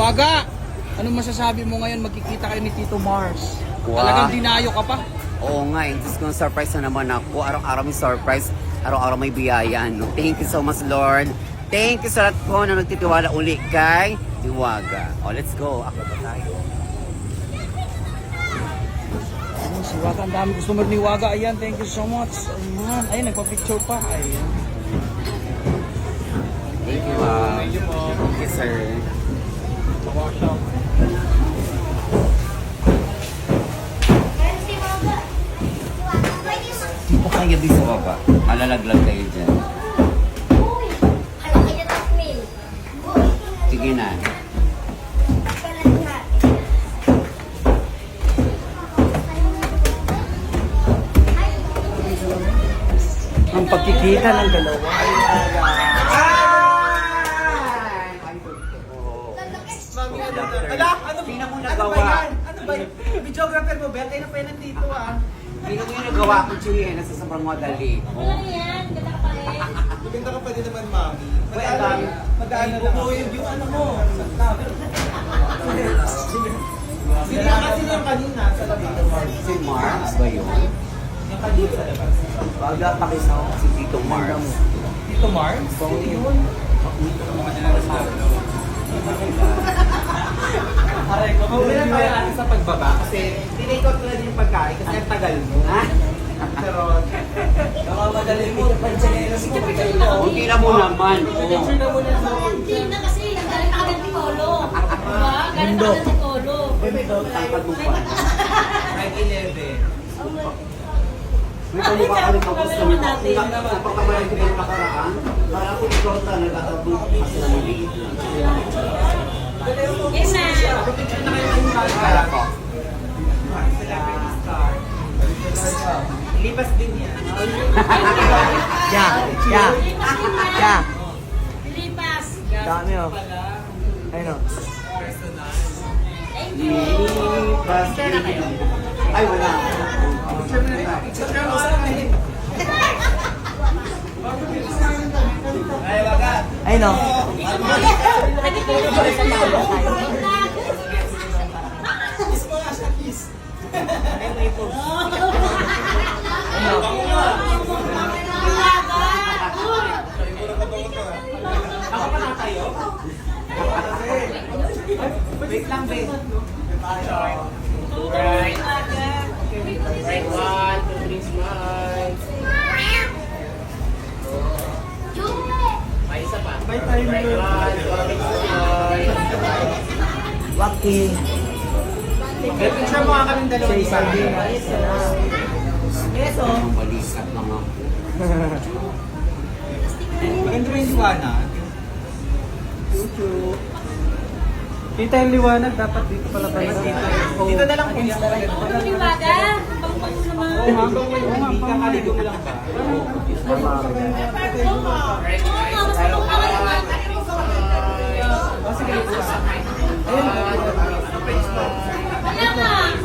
Waga, anong masasabi mo ngayon magkikita kayo ni Tito Mars? Wow. Talagang dinayo ka pa? Oo nga, Diyos ko, surprise na naman ako. Araw-araw may surprise, araw-araw may biyaya. No? Thank you so much, Lord. Thank you sa lahat po na nagtitiwala uli kay Diwaga. Oh, let's go. Ako ba tayo? Ayun, si Waga, ang dami customer ni Waga. Ayan, thank you so much. Ayan, ayun, nagpa-picture pa. Ayan. Thank you, Thank you, sir. Di po kaya di sa baba. Malalaglag kayo dyan. Sige na. Ang pagkikita ng dalawa. Ala, ano Sino mo Ano nagawa? ba yan? Ano ba yan? Videographer mo, Bel? Tayo na pa yan nandito ah. Sino mo yung nagawa ko, Chiriena, sa sobrang madali? Oh. Maganda ka pa din naman, Mami. Uy, ang dami. Madaan na lang. Yung ano mo. Sino yung kanina sa labas? Si Mars ba yun? Yung kanina sa labas. Baga pakisa ko si Tito Mars. Tito Mars? Yun. Aray ko, mawala tayo natin sa pagbaba kasi tinake-out ko na din yung pagkain kasi ang tagal mo. Ha? Pero, nakamadali mo. Hindi na mo naman. Picture na muna sa Hindi na kasi, galing agad ni Polo. Diba? Galing agad ni Polo. Tangkad mo pa. 9/11. May kamukha ka rin tapos kami. Napakamalang ko yung nakaraan. Kaya ko ikaw talaga abot kasi na maliit lang. Yes, na. Picture na kayo ng Kaya ko. Lipas din yan. Yeah. Lipas. Dami oh. Ayun oh. Thank you. Ay, wala. Ay, wag. Ayun oh. Kiss mo nga siya, kiss. Ako pa na tayo? Wait lang, babe. Right. Right, 1, 2, 3, smile. May isa pa. May tayo na. Right, 1, 2, 3, smile. Waki. Picture mo nga kami dalawa ni Barbie. Yes, oh. Balikat lang ako. Maganda ba yung liwanag? Kita yung liwanag, dapat dito pala tayo. Dito na lang po yan. Ano ni Waga? Pang-pang naman. Hindi ka kaligo mo lang ba? Wala nga.